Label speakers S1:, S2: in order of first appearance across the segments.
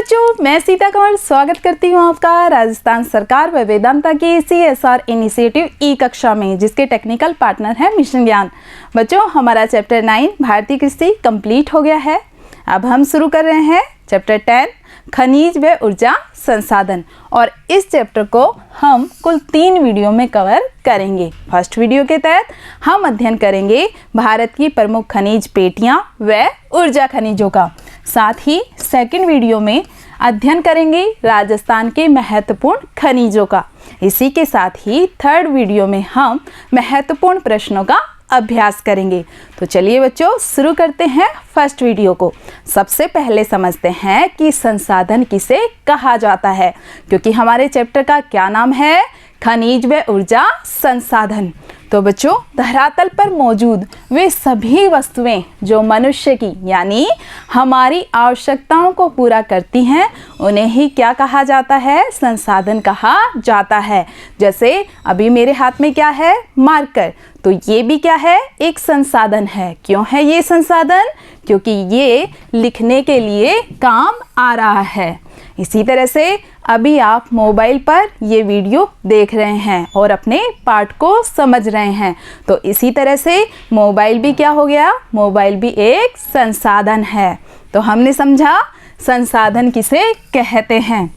S1: बच्चों, मैं सीता कंवर स्वागत करती हूँ आपका राजस्थान सरकार व वेदांता की CSR इनिशिएटिव ई कक्षा में, जिसके टेक्निकल पार्टनर है मिशन ज्ञान। बच्चों, हमारा चैप्टर 9 भारतीय कृषि कंप्लीट हो गया है। अब हम शुरू कर रहे हैं चैप्टर 10 खनिज व ऊर्जा संसाधन, और इस चैप्टर को हम कुल 3 वीडियो में कवर करेंगे। फर्स्ट वीडियो के तहत हम अध्ययन करेंगे भारत की प्रमुख खनिज पेटियां व ऊर्जा खनिजों का। साथ ही सेकंड वीडियो में अध्ययन करेंगे राजस्थान के महत्वपूर्ण खनिजों का। इसी के साथ ही थर्ड वीडियो में हम महत्वपूर्ण प्रश्नों का अभ्यास करेंगे। तो चलिए बच्चों, शुरू करते हैं फर्स्ट वीडियो को। सबसे पहले समझते हैं कि संसाधन किसे कहा जाता है, क्योंकि हमारे चैप्टर का क्या नाम है, खनिज व ऊर्जा संसाधन। तो बच्चों, धरातल पर मौजूद वे सभी वस्तुएं जो मनुष्य की यानी हमारी आवश्यकताओं को पूरा करती हैं, उन्हें ही क्या कहा जाता है, संसाधन कहा जाता है। जैसे अभी मेरे हाथ में क्या है, मार्कर, तो ये भी क्या है, एक संसाधन है। क्यों है ये संसाधन? क्योंकि ये लिखने के लिए काम आ रहा है। इसी तरह से अभी आप मोबाइल पर ये वीडियो देख रहे हैं और अपने पाठ को समझ रहे हैं। तो इसी तरह से मोबाइल भी क्या हो गया, मोबाइल भी एक संसाधन है। तो हमने समझा संसाधन किसे कहते हैं।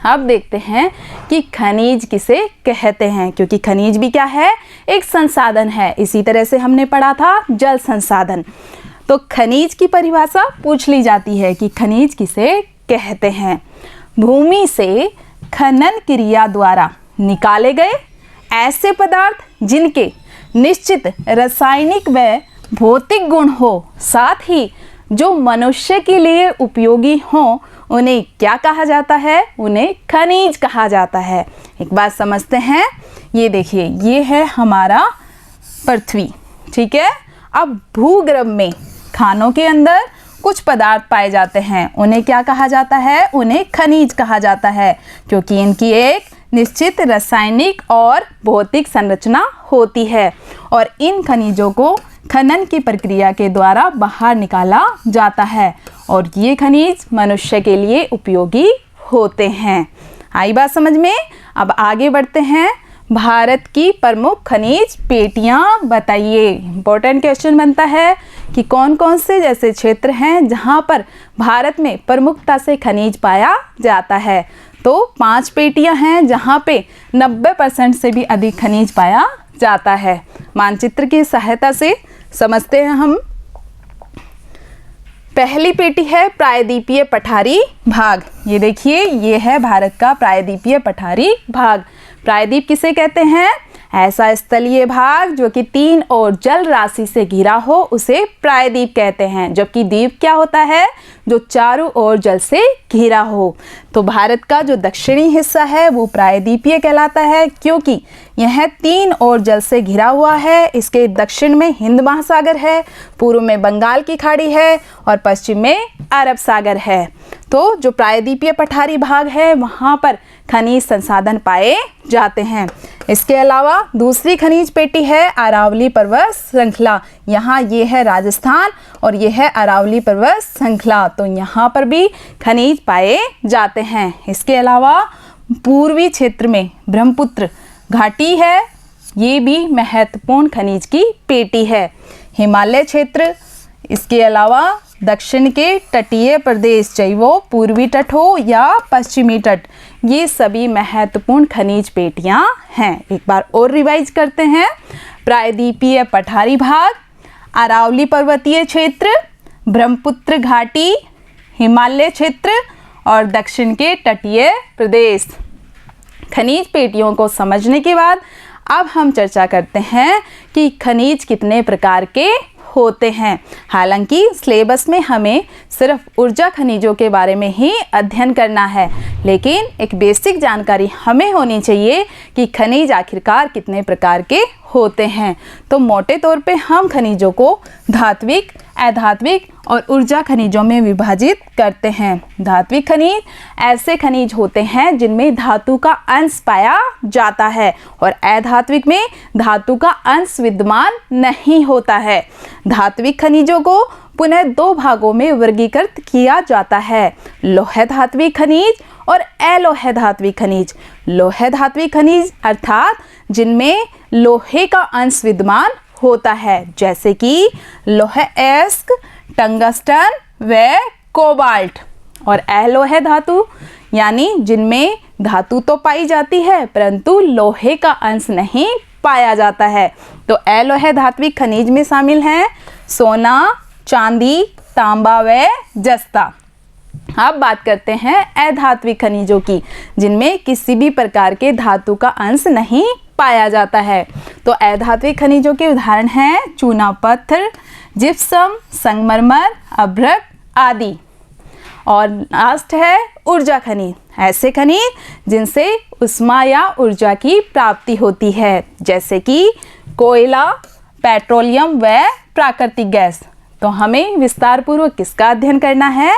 S1: अब देखते हैं कि खनिज किसे कहते हैं, क्योंकि खनिज भी क्या है, एक संसाधन है। इसी तरह से हमने पढ़ा था जल संसाधन। तो खनिज की परिभाषा पूछ ली जाती है कि खनिज किसे कहते हैं। भूमि से खनन क्रिया द्वारा निकाले गए ऐसे पदार्थ जिनके निश्चित रासायनिक व भौतिक गुण हो, साथ ही जो मनुष्य के लिए उपयोगी हों, उन्हें क्या कहा जाता है, उन्हें खनिज कहा जाता है। एक बात समझते हैं, ये देखिए, ये है हमारा पृथ्वी, ठीक है। अब भूगर्भ में खानों के अंदर कुछ पदार्थ पाए जाते हैं, उन्हें क्या कहा जाता है, उन्हें खनिज कहा जाता है, क्योंकि इनकी एक निश्चित रासायनिक और भौतिक संरचना होती है और इन खनिजों को खनन की प्रक्रिया के द्वारा बाहर निकाला जाता है और ये खनिज मनुष्य के लिए उपयोगी होते हैं। आई बात समझ में? अब आगे बढ़ते हैं। भारत की प्रमुख खनिज पेटियां बताइए। इंपॉर्टेंट क्वेश्चन बनता है कि कौन कौन से जैसे क्षेत्र हैं जहां पर भारत में प्रमुखता से खनिज पाया जाता है। तो 5 पेटियां हैं जहां पे 90% से भी अधिक खनिज पाया जाता है। मानचित्र की सहायता से समझते हैं हम। पहली पेटी है प्रायद्वीपीय पठारी भाग। ये देखिए, ये है भारत का प्रायद्वीपीय पठारी भाग। प्रायद्वीप किसे कहते हैं? ऐसा स्थलीय भाग जो कि 3 ओर जल राशि से घिरा हो, उसे प्रायद्वीप कहते हैं। जबकि द्वीप क्या होता है, जो चारों ओर जल से घिरा हो। तो भारत का जो दक्षिणी हिस्सा है वो प्रायद्वीपीय कहलाता है, क्योंकि यह 3 ओर जल से घिरा हुआ है। इसके दक्षिण में हिंद महासागर है, पूर्व में बंगाल की खाड़ी है और पश्चिम में अरब सागर है। तो जो प्रायद्वीपीय पठारी भाग है, वहाँ पर खनिज संसाधन पाए जाते हैं। इसके अलावा दूसरी खनिज पेटी है अरावली पर्वत श्रृंखला। यहाँ ये है राजस्थान और ये है अरावली पर्वत श्रृंखला। तो यहाँ पर भी खनिज पाए जाते हैं। इसके अलावा पूर्वी क्षेत्र में ब्रह्मपुत्र घाटी है, ये भी महत्वपूर्ण खनिज की पेटी है। हिमालय क्षेत्र, इसके अलावा दक्षिण के तटीय प्रदेश, चाहे वो पूर्वी तट हो या पश्चिमी तट, ये सभी महत्वपूर्ण खनिज पेटियां हैं। एक बार और रिवाइज करते हैं। प्रायद्वीपीय पठारी भाग, अरावली पर्वतीय क्षेत्र, ब्रह्मपुत्र घाटी, हिमालय क्षेत्र और दक्षिण के तटीय प्रदेश। खनिज पेटियों को समझने के बाद अब हम चर्चा करते हैं कि खनिज कितने प्रकार के होते हैं। हालांकि सिलेबस में हमें सिर्फ ऊर्जा खनिजों के बारे में ही अध्ययन करना है, लेकिन एक बेसिक जानकारी हमें होनी चाहिए कि खनिज आखिरकार कितने प्रकार के होते हैं। तो मोटे तौर पे हम खनिजों को धात्विक, अधात्विक और ऊर्जा खनिजों में विभाजित करते हैं। धात्विक खनिज ऐसे खनिज होते हैं जिनमें धातु का अंश पाया जाता है और अधात्विक में धातु का अंश विद्यमान नहीं होता है। धात्विक खनिजों को पुनः दो भागों में वर्गीकृत किया जाता है, लोह धात्विक खनिज और अलोह धात्विक खनिज। लोह धात्विक खनिज अर्थात जिनमें लोहे का अंश विद्यमान होता है, जैसे कि लौह अयस्क, टंगस्टन व कोबाल्ट। और अलोह धातु यानी जिनमें धातु तो पाई जाती है परंतु लोहे का अंश नहीं पाया जाता है। तो अलोह धात्विक खनिज में शामिल हैं सोना, चांदी, तांबा व जस्ता। अब बात करते हैं अधात्विक खनिजों की, जिनमें किसी भी प्रकार के धातु का अंश नहीं पाया जाता है। तो अधात्विक खनिजों के उदाहरण हैं चूना पत्थर, जिप्सम, संगमरमर, अभ्रक आदि। और लास्ट है ऊर्जा खनिज, ऐसे खनिज जिनसे ऊष्मा या ऊर्जा की प्राप्ति होती है, जैसे कि कोयला, पेट्रोलियम व प्राकृतिक गैस। तो हमें विस्तार पूर्वक किसका अध्ययन करना है?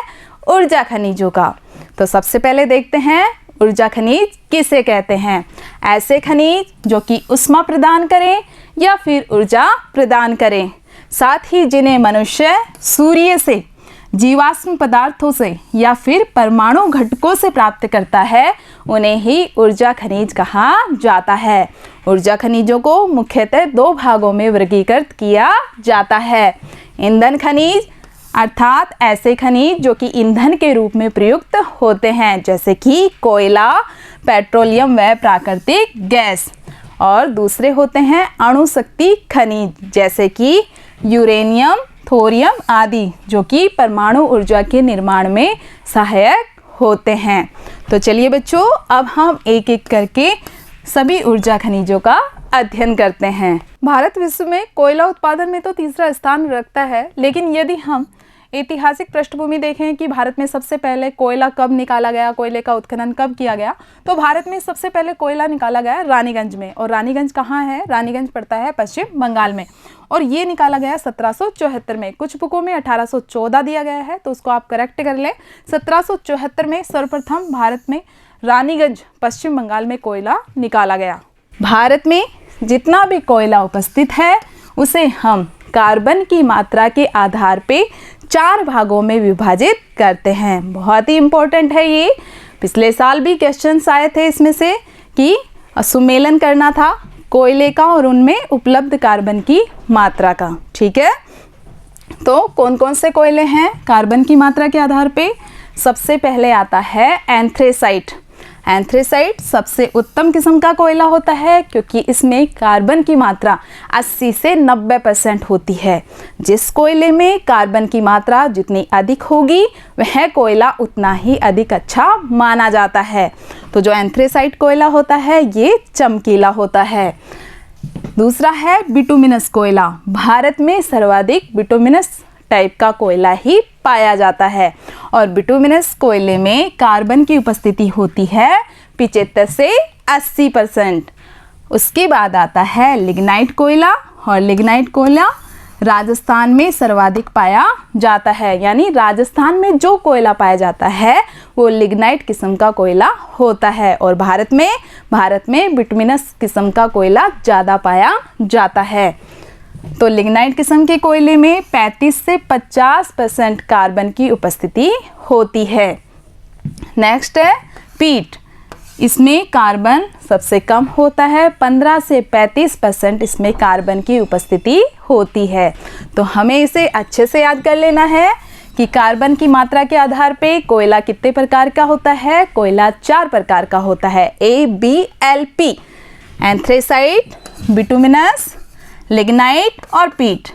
S1: ऊर्जा खनिजों का। तो सबसे पहले देखते हैं ऊर्जा खनिज किसे कहते हैं। ऐसे खनिज जो कि ऊष्मा प्रदान करें या फिर ऊर्जा प्रदान करें, साथ ही जिन्हें मनुष्य सूर्य से, जीवाश्म पदार्थों से या फिर परमाणु घटकों से प्राप्त करता है, उन्हें ही ऊर्जा खनिज कहा जाता है। ऊर्जा खनिजों को मुख्यतः दो भागों में वर्गीकृत किया जाता है। ईंधन खनिज अर्थात ऐसे खनिज जो कि ईंधन के रूप में प्रयुक्त होते हैं, जैसे कि कोयला, पेट्रोलियम व प्राकृतिक गैस। और दूसरे होते हैं अणुशक्ति खनिज, जैसे कि यूरेनियम, थोरियम आदि, जो कि परमाणु ऊर्जा के निर्माण में सहायक होते हैं। तो चलिए बच्चों, अब हम एक एक करके सभी ऊर्जा खनिजों का अध्ययन करते हैं। भारत विश्व में कोयला उत्पादन में तो तीसरा स्थान रखता है, लेकिन यदि हम ऐतिहासिक पृष्ठभूमि देखें कि भारत में सबसे पहले कोयला कब निकाला गया, कोयले का उत्खनन कब किया गया, तो भारत में सबसे पहले कोयला निकाला गया रानीगंज में। और रानीगंज कहाँ है? रानीगंज पड़ता है पश्चिम बंगाल में। और ये निकाला गया 1774 में। कुछ बुकों में 1814 दिया गया है, तो उसको आप करेक्ट कर लें। 1774 में सर्वप्रथम भारत में रानीगंज पश्चिम बंगाल में कोयला निकाला गया। भारत में जितना भी कोयला उपस्थित है उसे हम कार्बन की मात्रा के आधार पे 4 भागों में विभाजित करते हैं। बहुत ही इम्पोर्टेंट है ये। पिछले साल भी क्वेश्चंस आए थे इसमें से कि सुमेलन करना था कोयले का और उनमें उपलब्ध कार्बन की मात्रा का। ठीक है, तो कौन कौन से कोयले हैं कार्बन की मात्रा के आधार पे? सबसे पहले आता है एंथ्रेसाइट। एंथ्रेसाइट सबसे उत्तम किस्म का कोयला होता है, क्योंकि इसमें कार्बन की मात्रा 80 से 90% होती है। जिस कोयले में कार्बन की मात्रा जितनी अधिक होगी वह कोयला उतना ही अधिक अच्छा माना जाता है। तो जो एंथ्रेसाइट कोयला होता है ये चमकीला होता है। दूसरा है बिटुमिनस कोयला। भारत में सर्वाधिक बिटुमिनस टाइप का कोयला ही पाया जाता है और बिटुमिनस कोयले में कार्बन की उपस्थिति होती है 75 से 80%। उसके बाद आता है लिग्नाइट कोयला, और लिग्नाइट कोयला राजस्थान में सर्वाधिक पाया जाता है। यानी राजस्थान में जो कोयला पाया जाता है वो लिग्नाइट किस्म का कोयला होता है। और भारत में बिटुमिनस किस्म का कोयला ज़्यादा पाया जाता है। तो लिग्नाइट किस्म के कोयले में 35 से 50% कार्बन की उपस्थिति होती है। नेक्स्ट है पीट। इसमें कार्बन सबसे कम होता है, 15 से 35% इसमें कार्बन की उपस्थिति होती है। तो हमें इसे अच्छे से याद कर लेना है कि कार्बन की मात्रा के आधार पे कोयला कितने प्रकार का होता है? कोयला 4 प्रकार का होता है, ABLP। एंथ्रेसाइट, बिटुमिनस, लिग्नाइट और पीट।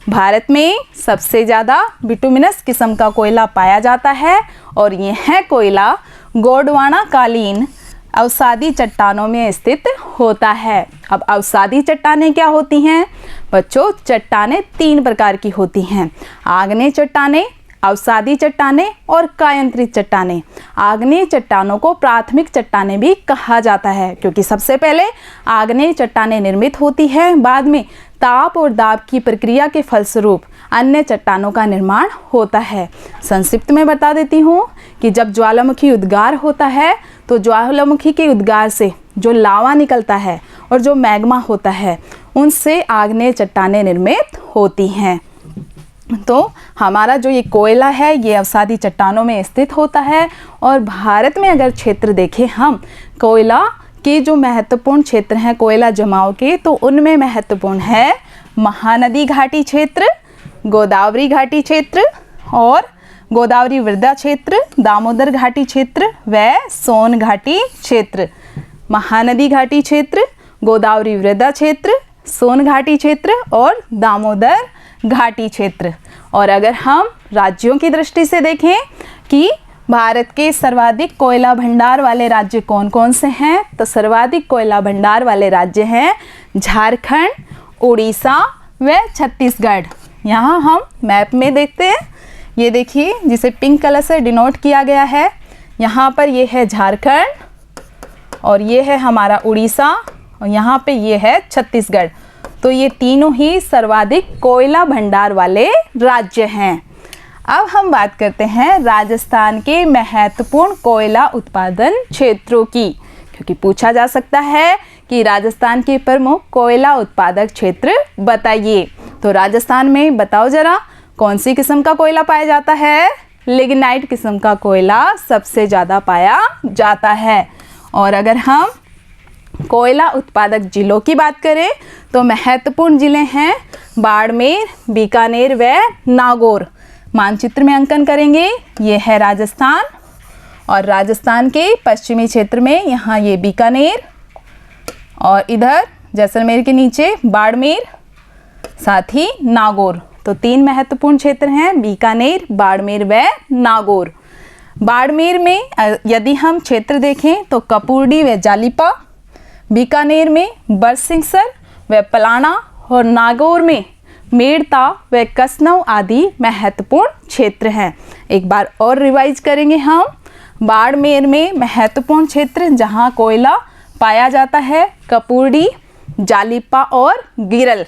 S1: भारत में सबसे ज़्यादा बिटुमिनस किस्म का कोयला पाया जाता है और यह कोयला गोंडवाना कालीन अवसादी चट्टानों में स्थित होता है। अब अवसादी चट्टानें क्या होती हैं बच्चों? चट्टानें 3 प्रकार की होती हैं, आग्नेय चट्टानें, अवसादी चट्टानें और कायांतरित चट्टानें। आग्नेय चट्टानों को प्राथमिक चट्टानें भी कहा जाता है, क्योंकि सबसे पहले आग्नेय चट्टानें निर्मित होती हैं, बाद में ताप और दाब की प्रक्रिया के फलस्वरूप अन्य चट्टानों का निर्माण होता है। संक्षिप्त में बता देती हूँ कि जब ज्वालामुखी उद्गार होता है तो ज्वालामुखी के उद्गार से जो लावा निकलता है और जो मैग्मा होता है उनसे आग्नेय चट्टानें निर्मित होती हैं। तो हमारा जो ये कोयला है ये अवसादी चट्टानों में स्थित होता है। और भारत में अगर क्षेत्र देखें हम कोयला के जो महत्वपूर्ण क्षेत्र हैं कोयला जमाव के, तो उनमें महत्वपूर्ण है महानदी घाटी क्षेत्र, गोदावरी घाटी क्षेत्र और गोदावरी वृद्धा क्षेत्र, दामोदर घाटी क्षेत्र व सोन घाटी क्षेत्र। महानदी घाटी क्षेत्र, गोदावरी वृद्धा क्षेत्र, सोन घाटी क्षेत्र और दामोदर घाटी क्षेत्र। और अगर हम राज्यों की दृष्टि से देखें कि भारत के सर्वाधिक कोयला भंडार वाले राज्य कौन कौन से हैं, तो सर्वाधिक कोयला भंडार वाले राज्य हैं झारखंड, उड़ीसा व छत्तीसगढ़। यहाँ हम मैप में देखते हैं, ये देखिए जिसे पिंक कलर से डिनोट किया गया है, यहाँ पर ये है झारखंड और ये है हमारा उड़ीसा और यहाँ पे ये है छत्तीसगढ़। तो ये तीनों ही सर्वाधिक कोयला भंडार वाले राज्य हैं। अब हम बात करते हैं राजस्थान के महत्वपूर्ण कोयला उत्पादन क्षेत्रों की, क्योंकि पूछा जा सकता है कि राजस्थान के प्रमुख कोयला उत्पादक क्षेत्र बताइए। तो राजस्थान में बताओ जरा कौन सी किस्म का कोयला पाया जाता है? लिग्नाइट किस्म का कोयला सबसे ज़्यादा पाया जाता है। और अगर हम कोयला उत्पादक जिलों की बात करें तो महत्वपूर्ण जिले हैं बाड़मेर, बीकानेर व नागौर। मानचित्र में अंकन करेंगे, ये है राजस्थान और राजस्थान के पश्चिमी क्षेत्र में यहाँ ये बीकानेर और इधर जैसलमेर के नीचे बाड़मेर, साथ ही नागौर। तो तीन महत्वपूर्ण क्षेत्र हैं बीकानेर, बाड़मेर व नागौर। बाड़मेर में यदि हम क्षेत्र देखें तो कपूरडी व जालिपा, बीकानेर में बरसिंहसर व पलाना और नागौर में मेड़ता व कसनौ आदि महत्वपूर्ण क्षेत्र हैं। एक बार और रिवाइज करेंगे हम। बाड़मेर में महत्वपूर्ण क्षेत्र जहां कोयला पाया जाता है कपूरडी, जालिपा और गिरल।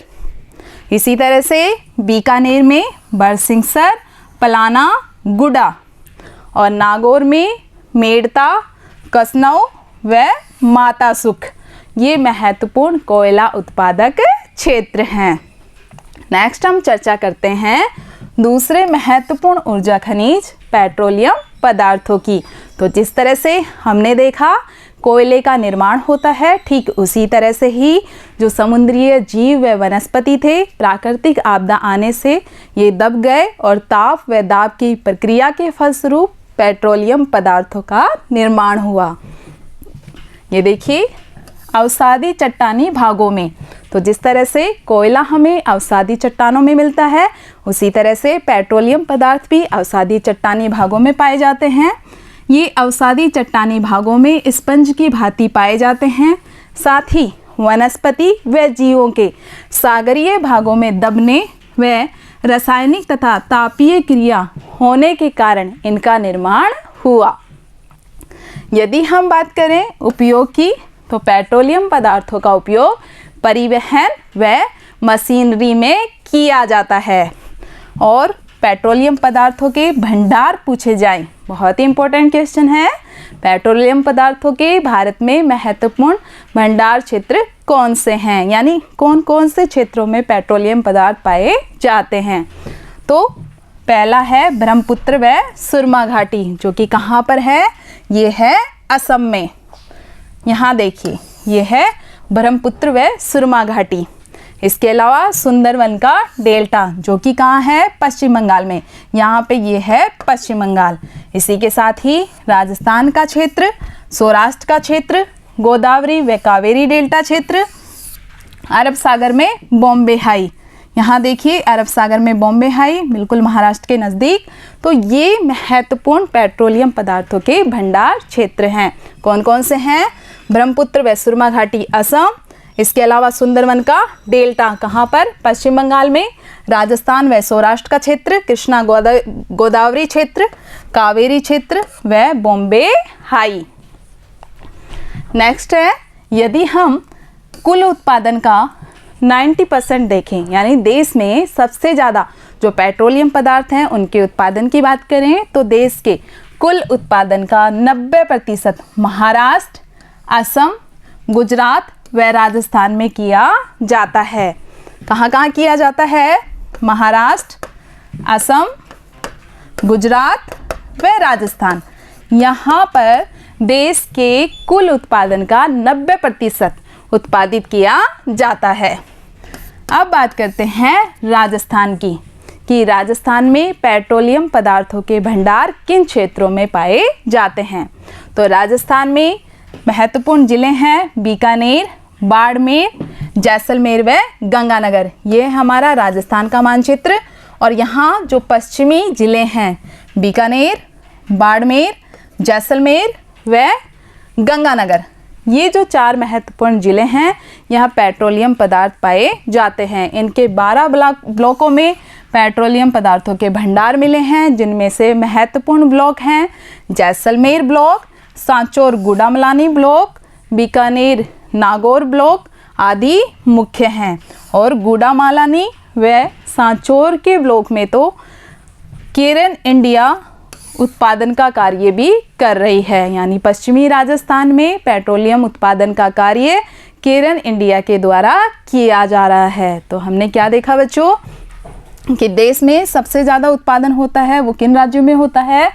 S1: इसी तरह से बीकानेर में बरसिंहसर, पलाना, गुडा और नागौर में मेड़ता, कसनौ व मातासुख। ये महत्वपूर्ण कोयला उत्पादक क्षेत्र हैं। नेक्स्ट हम चर्चा करते हैं दूसरे महत्वपूर्ण ऊर्जा खनिज पेट्रोलियम पदार्थों की। तो जिस तरह से हमने देखा कोयले का निर्माण होता है, ठीक उसी तरह से ही जो समुद्रीय जीव व वनस्पति थे प्राकृतिक आपदा आने से ये दब गए और ताप व दाब की प्रक्रिया के फलस्वरूप पेट्रोलियम पदार्थों का निर्माण हुआ। ये देखिए अवसादी चट्टानी भागों में, तो जिस तरह से कोयला हमें अवसादी चट्टानों में मिलता है उसी तरह से पेट्रोलियम पदार्थ भी अवसादी चट्टानी भागों में पाए जाते हैं। ये अवसादी चट्टानी भागों में स्पंज की भांति पाए जाते हैं। साथ ही वनस्पति व जीवों के सागरीय भागों में दबने व रासायनिक तथा तापीय क्रिया होने के कारण इनका निर्माण हुआ। यदि हम बात करें उपयोग की, तो पेट्रोलियम पदार्थों का उपयोग परिवहन व मशीनरी में किया जाता है। और पेट्रोलियम पदार्थों के भंडार पूछे जाएं, बहुत ही इंपॉर्टेंट क्वेश्चन है। पेट्रोलियम पदार्थों के भारत में महत्वपूर्ण भंडार क्षेत्र कौन से हैं, यानी कौन कौन से क्षेत्रों में पेट्रोलियम पदार्थ पाए जाते हैं। तो पहला है ब्रह्मपुत्र व सुरमा घाटी, जो कि कहाँ पर है? ये है असम में। यहाँ देखिए ये है ब्रह्मपुत्र व सुरमा घाटी। इसके अलावा सुंदरवन का डेल्टा, जो कि कहाँ है? पश्चिम बंगाल में। यहाँ पे ये है पश्चिम बंगाल। इसी के साथ ही राजस्थान का क्षेत्र, सौराष्ट्र का क्षेत्र, गोदावरी व कावेरी डेल्टा क्षेत्र, अरब सागर में बॉम्बे हाई। यहाँ देखिए अरब सागर में बॉम्बे हाई, बिल्कुल महाराष्ट्र के नज़दीक। तो ये महत्वपूर्ण पेट्रोलियम पदार्थों के भंडार क्षेत्र हैं। कौन कौन से हैं? ब्रह्मपुत्र व सुरमा घाटी असम, इसके अलावा सुंदरवन का डेल्टा कहाँ पर? पश्चिम बंगाल में। राजस्थान व सौराष्ट्र का क्षेत्र, कृष्णा गोदावरी क्षेत्र, कावेरी क्षेत्र व बॉम्बे हाई। नेक्स्ट है, यदि हम कुल उत्पादन का 90% देखें, यानी देश में सबसे ज़्यादा जो पेट्रोलियम पदार्थ हैं उनके उत्पादन की बात करें, तो देश के कुल उत्पादन का 90% महाराष्ट्र, असम, गुजरात व राजस्थान में किया जाता है। कहाँ कहाँ किया जाता है? महाराष्ट्र, असम, गुजरात व राजस्थान। यहाँ पर देश के कुल उत्पादन का 90% उत्पादित किया जाता है। अब बात करते हैं राजस्थान की कि राजस्थान में पेट्रोलियम पदार्थों के भंडार किन क्षेत्रों में पाए जाते हैं। तो राजस्थान में महत्वपूर्ण ज़िले हैं बीकानेर, बाड़मेर, जैसलमेर व गंगानगर। ये हमारा राजस्थान का मानचित्र। और यहाँ जो पश्चिमी ज़िले हैं बीकानेर, बाड़मेर, जैसलमेर व गंगानगर, ये जो 4 महत्वपूर्ण ज़िले हैं यहाँ पेट्रोलियम पदार्थ पाए जाते हैं। इनके 12 ब्लॉकों में पेट्रोलियम पदार्थों के भंडार मिले हैं, जिनमें से महत्वपूर्ण ब्लॉक हैं Jaisalmer block, Sanchore Gudamalani block, Bikaner Nagaur block आदि मुख्य हैं। और गुड़ामालानी व सांचौर के ब्लॉक में तो केरन इंडिया उत्पादन का कार्य भी कर रही है, यानी पश्चिमी राजस्थान में पेट्रोलियम उत्पादन का कार्य केरन इंडिया के द्वारा किया जा रहा है। तो हमने क्या देखा बच्चों कि देश में सबसे ज़्यादा उत्पादन होता है वो किन राज्यों में होता है?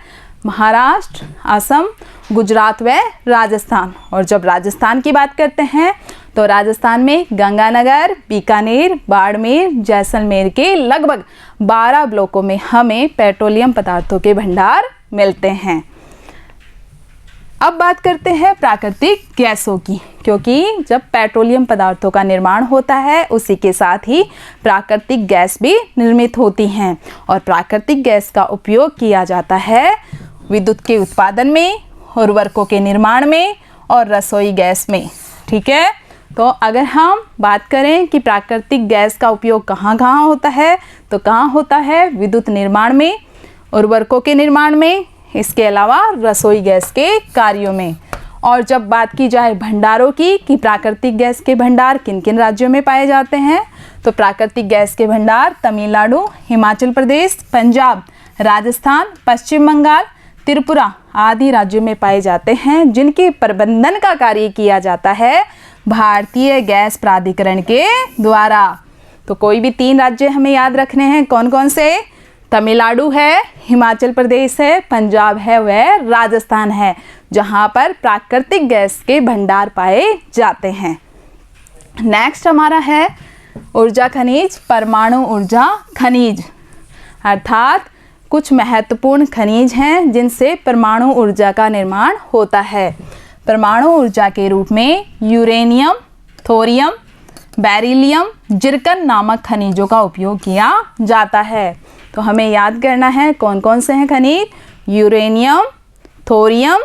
S1: महाराष्ट्र, असम, गुजरात व राजस्थान। और जब राजस्थान की बात करते हैं तो राजस्थान में गंगानगर, बीकानेर, बाड़मेर, जैसलमेर के लगभग 12 ब्लॉकों में हमें पेट्रोलियम पदार्थों के भंडार मिलते हैं। अब बात करते हैं प्राकृतिक गैसों की, क्योंकि जब पेट्रोलियम पदार्थों का निर्माण होता है उसी के साथ ही प्राकृतिक गैस भी निर्मित होती हैं। और प्राकृतिक गैस का उपयोग किया जाता है विद्युत के उत्पादन में, उर्वरकों के निर्माण में और रसोई गैस में। ठीक है, तो अगर हम बात करें कि प्राकृतिक गैस का उपयोग कहाँ कहाँ होता है, तो कहाँ होता है? विद्युत निर्माण में, उर्वरकों के निर्माण में, इसके अलावा रसोई गैस के कार्यों में। और जब बात की जाए भंडारों की कि प्राकृतिक गैस के भंडार किन किन राज्यों में पाए जाते हैं, तो प्राकृतिक गैस के भंडार तमिलनाडु, हिमाचल प्रदेश, पंजाब, राजस्थान, पश्चिम बंगाल, त्रिपुरा आदि राज्यों में पाए जाते हैं, जिनके प्रबंधन का कार्य किया जाता है भारतीय गैस प्राधिकरण के द्वारा। तो कोई भी 3 राज्य हमें याद रखने हैं, कौन कौन से? तमिलनाडु है, हिमाचल प्रदेश है, पंजाब है व राजस्थान है, जहां पर प्राकृतिक गैस के भंडार पाए जाते हैं। नेक्स्ट हमारा है ऊर्जा खनिज, परमाणु ऊर्जा खनिज, अर्थात कुछ महत्वपूर्ण खनिज हैं जिनसे परमाणु ऊर्जा का निर्माण होता है। परमाणु ऊर्जा के रूप में यूरेनियम, थोरियम, बेरिलियम, जिरकन नामक खनिजों का उपयोग किया जाता है। तो हमें याद करना है कौन कौन से हैं खनिज? यूरेनियम, थोरियम,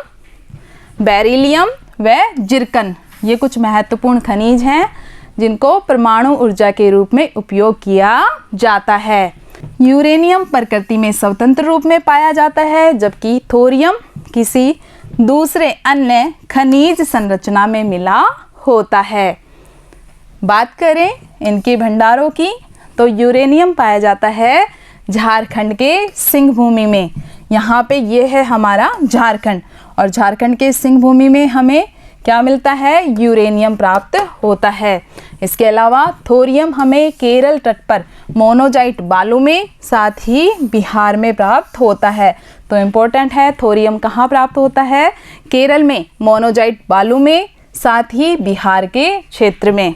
S1: बेरिलियम व जिरकन। ये कुछ महत्वपूर्ण खनिज हैं जिनको परमाणु ऊर्जा के रूप में उपयोग किया जाता है। यूरेनियम प्रकृति में स्वतंत्र रूप में पाया जाता है, जबकि थोरियम किसी दूसरे अन्य खनिज संरचना में मिला होता है। बात करें इनके भंडारों की, तो यूरेनियम पाया जाता है झारखंड के सिंह भूमि में। यहाँ पे ये है हमारा झारखंड, और झारखंड के सिंह भूमि में हमें क्या मिलता है? यूरेनियम प्राप्त होता है। इसके अलावा थोरियम हमें केरल तट पर मोनोजाइट बालू में, साथ ही बिहार में प्राप्त होता है। तो इम्पोर्टेंट है, थोरियम कहाँ प्राप्त होता है? केरल में मोनोजाइट बालू में, साथ ही बिहार के क्षेत्र में।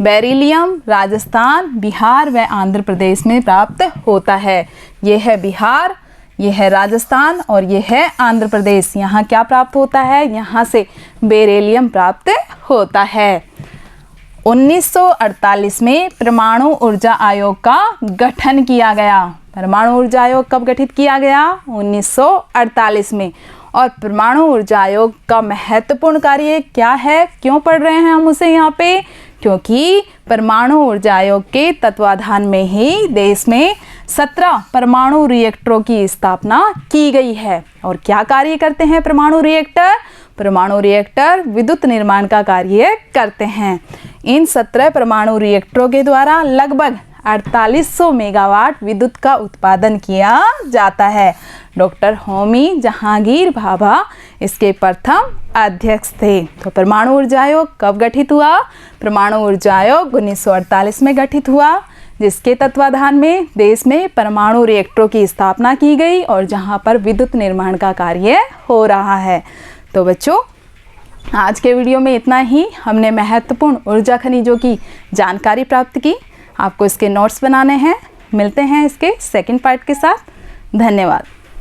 S1: बेरिलियम राजस्थान, बिहार व आंध्र प्रदेश में प्राप्त होता है। ये है बिहार, ये है राजस्थान और ये है आंध्र प्रदेश। यहाँ क्या प्राप्त होता है? यहाँ से बेरिलियम प्राप्त होता है। 1948 में परमाणु ऊर्जा आयोग का गठन किया गया। परमाणु ऊर्जा आयोग कब गठित किया गया? 1948 में। और परमाणु ऊर्जा आयोग का महत्वपूर्ण कार्य क्या है? क्यों पढ़ रहे हैं हम उसे यहाँ पे? क्योंकि परमाणु ऊर्जा आयोग के तत्वाधान में ही देश में 17 परमाणु रिएक्टरों की स्थापना की गई है। और क्या कार्य करते हैं परमाणु रिएक्टर? परमाणु रिएक्टर विद्युत निर्माण का कार्य करते हैं। इन 17 परमाणु रिएक्टरों के द्वारा लगभग 4800 मेगावाट विद्युत का उत्पादन किया जाता है। डॉक्टर होमी जहांगीर भाभा इसके प्रथम अध्यक्ष थे। तो परमाणु ऊर्जा आयोग कब गठित हुआ? परमाणु ऊर्जा आयोग 1948 में गठित हुआ। जिसके तत्वाधान में देश में परमाणु रिएक्टरों की स्थापना की गई और जहां पर विद्युत निर्माण का कार्य हो रहा है। तो बच्चों, आज के वीडियो में इतना ही। हमने महत्वपूर्ण ऊर्जा खनिजों की जानकारी प्राप्त की। आपको इसके नोट्स बनाने हैं। मिलते हैं इसके सेकंड पार्ट के साथ। धन्यवाद।